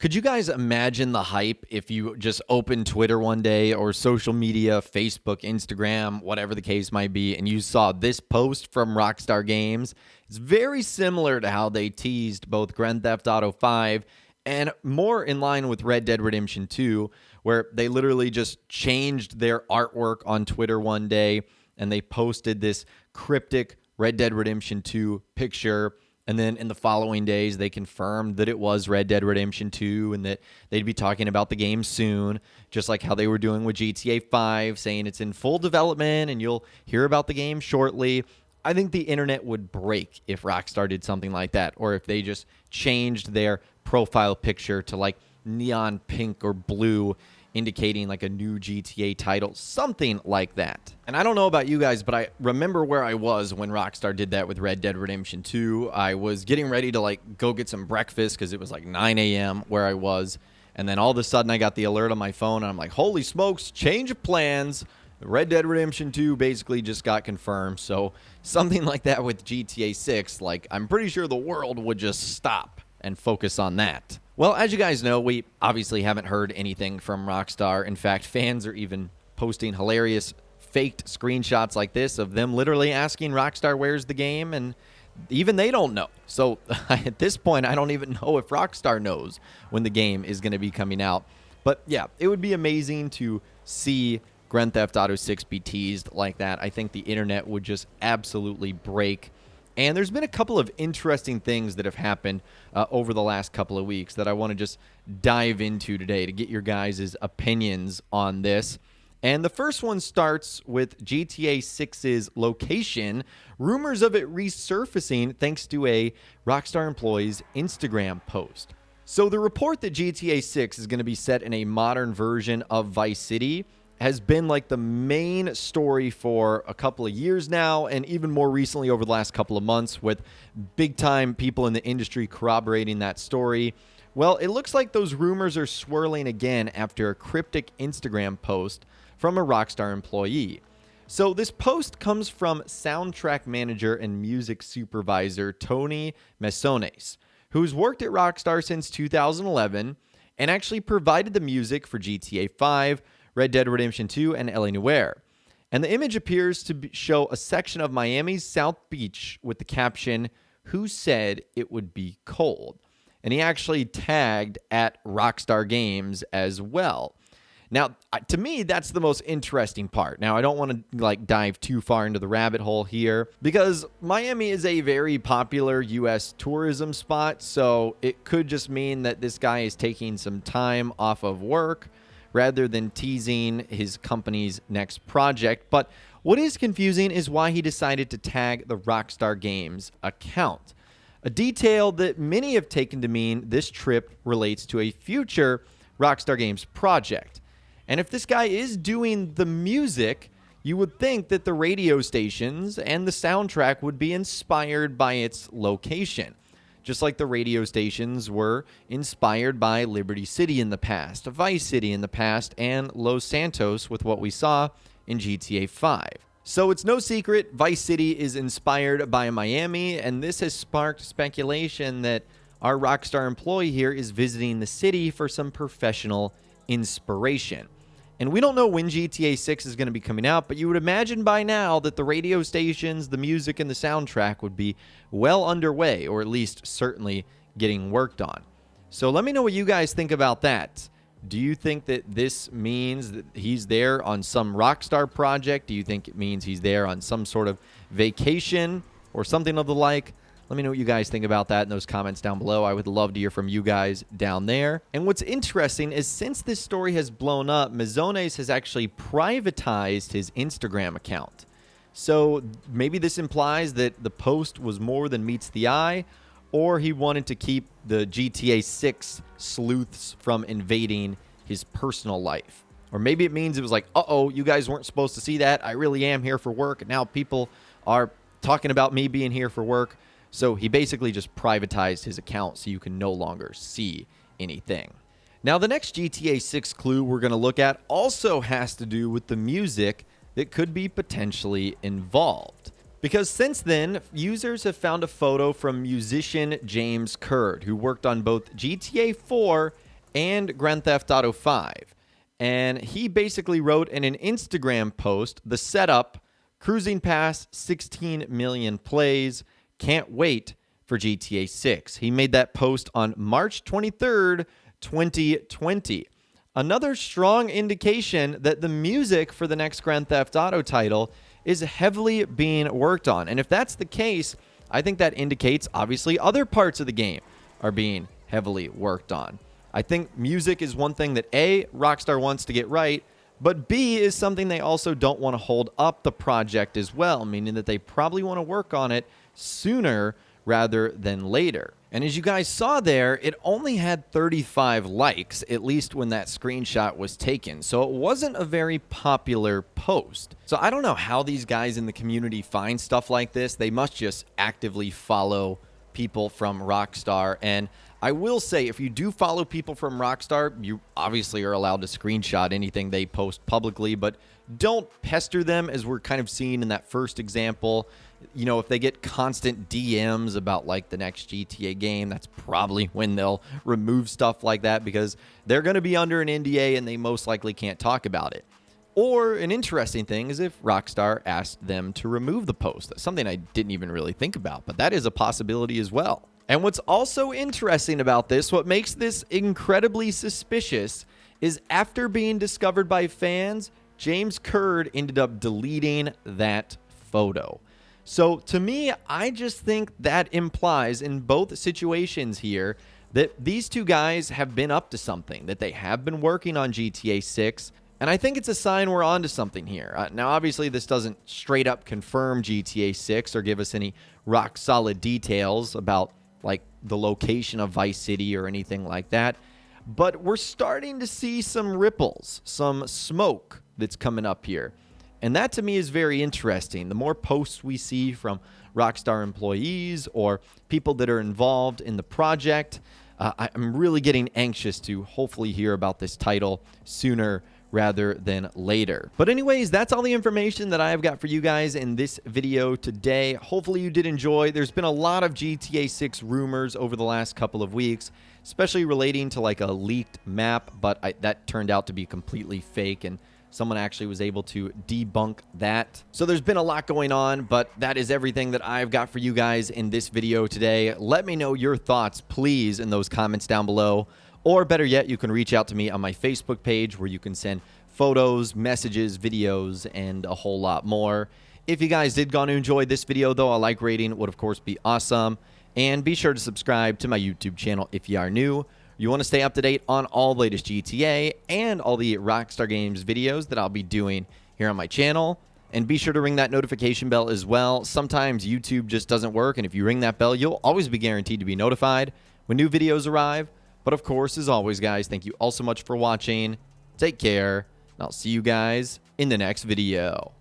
Could you guys imagine the hype if you just opened Twitter one day or social media, Facebook, Instagram, whatever the case might be, and you saw this post from Rockstar Games? It's very similar to how they teased both Grand Theft Auto 5 and more in line with Red Dead Redemption 2, where they literally just changed their artwork on Twitter one day and they posted this cryptic Red Dead Redemption 2 picture. And then in the following days, they confirmed that it was Red Dead Redemption 2 and that they'd be talking about the game soon, just like how they were doing with GTA 5, saying it's in full development and you'll hear about the game shortly. I think the internet would break if Rockstar did something like that, or if they just changed their profile picture to like neon pink or blue, indicating like a new GTA title, something like that. And I don't know about you guys, but I remember where I was when Rockstar did that with Red Dead Redemption 2. I was getting ready to like go get some breakfast because it was like 9 a.m. where I was. And then all of a sudden I got the alert on my phone and I'm like, holy smokes, change of plans. Red Dead Redemption 2 basically just got confirmed. So something like that with GTA 6, like I'm pretty sure the world would just stop and focus on that. Well, as you guys know, we obviously haven't heard anything from Rockstar. In fact, fans are even posting hilarious faked screenshots like this of them literally asking Rockstar where's the game, and even they don't know. So at this point, I don't even know if Rockstar knows when the game is going to be coming out. But yeah, it would be amazing to see Grand Theft Auto 6 be teased like that. I think the internet would just absolutely break. And there's been a couple of interesting things that have happened over the last couple of weeks that I want to just dive into today to get your guys' opinions on this. And the first one starts with GTA 6's location, rumors of it resurfacing thanks to a Rockstar employee's Instagram post. So the report that GTA 6 is going to be set in a modern version of Vice City has been like the main story for a couple of years now, and even more recently over the last couple of months, with big time people in the industry corroborating that story. Well, it looks like those rumors are swirling again after a cryptic Instagram post from a Rockstar employee. So this post comes from soundtrack manager and music supervisor Tony Mesones, who's worked at Rockstar since 2011 and actually provided the music for GTA 5, Red Dead Redemption 2, and LA Noire. And the image appears to show a section of Miami's South Beach with the caption, "Who said it would be cold?" And he actually tagged at Rockstar Games as well. Now, to me, that's the most interesting part. Now, I don't want to like dive too far into the rabbit hole here because Miami is a very popular U.S. tourism spot, so it could just mean that this guy is taking some time off of work rather than teasing his company's next project. But what is confusing is why he decided to tag the Rockstar Games account, a detail that many have taken to mean this trip relates to a future Rockstar Games project. And if this guy is doing the music, you would think that the radio stations and the soundtrack would be inspired by its location, just like the radio stations were inspired by Liberty City in the past, Vice City in the past, and Los Santos with what we saw in GTA 5. So it's no secret Vice City is inspired by Miami, and this has sparked speculation that our Rockstar employee here is visiting the city for some professional inspiration. And we don't know when GTA 6 is going to be coming out, but you would imagine by now that the radio stations, the music, and the soundtrack would be well underway, or at least certainly getting worked on. So let me know what you guys think about that. Do you think that this means that he's there on some Rockstar project? Do you think it means he's there on some sort of vacation or something of the like? Let me know what you guys think about that in those comments down below. I would love to hear from you guys down there. And what's interesting is since this story has blown up, Mesones has actually privatized his Instagram account. So maybe this implies that the post was more than meets the eye, or he wanted to keep the GTA 6 sleuths from invading his personal life. Or maybe it means it was like, uh-oh, you guys weren't supposed to see that. I really am here for work, and now people are talking about me being here for work. So he basically just privatized his account so you can no longer see anything. Now, the next GTA 6 clue we're going to look at also has to do with the music that could be potentially involved. Because since then, users have found a photo from musician James Curd, who worked on both GTA 4 and Grand Theft Auto 5. And he basically wrote in an Instagram post, the setup, cruising past 16 million plays, can't wait for GTA 6. He made that post on March 23rd, 2020. Another strong indication that the music for the next Grand Theft Auto title is heavily being worked on. And if that's the case, I think that indicates, obviously, other parts of the game are being heavily worked on. I think music is one thing that A, Rockstar wants to get right, but B is something they also don't want to hold up the project as well, meaning that they probably want to work on it sooner rather than later. And as you guys saw there, it only had 35 likes, at least when that screenshot was taken. So it wasn't a very popular post. So I don't know how these guys in the community find stuff like this. They must just actively follow people from Rockstar. And I will say, if you do follow people from Rockstar, you obviously are allowed to screenshot anything they post publicly, but don't pester them, as we're kind of seeing in that first example. You know, if they get constant DMs about like the next GTA game, that's probably when they'll remove stuff like that, because they're going to be under an NDA and they most likely can't talk about it. Or an interesting thing is if Rockstar asked them to remove the post. That's something I didn't even really think about, but that is a possibility as well. And what's also interesting about this, what makes this incredibly suspicious, is after being discovered by fans, James Curd ended up deleting that photo. So to me, I just think that implies in both situations here that these two guys have been up to something, that they have been working on GTA 6. And I think it's a sign we're onto something here. Now, obviously, this doesn't straight up confirm GTA 6 or give us any rock solid details about like the location of Vice City or anything like that. But we're starting to see some ripples, some smoke that's coming up here. And that to me is very interesting. The more posts we see from Rockstar employees or people that are involved in the project, I'm really getting anxious to hopefully hear about this title sooner rather than later. But anyways, that's all the information that I've got for you guys in this video today. Hopefully you did enjoy. There's been a lot of GTA 6 rumors over the last couple of weeks, especially relating to like a leaked map, but that turned out to be completely fake, and someone actually was able to debunk that. So there's been a lot going on, but that is everything that I've got for you guys in this video today. Let me know your thoughts, please, in those comments down below. Or better yet, you can reach out to me on my Facebook page, where you can send photos, messages, videos, and a whole lot more. If you guys did go to enjoy this video, though, a like rating would, of course, be awesome. And be sure to subscribe to my YouTube channel if you are new. You want to stay up to date on all the latest GTA and all the Rockstar Games videos that I'll be doing here on my channel. And be sure to ring that notification bell as well. Sometimes YouTube just doesn't work, and if you ring that bell, you'll always be guaranteed to be notified when new videos arrive. But of course, as always, guys, thank you all so much for watching. Take care, and I'll see you guys in the next video.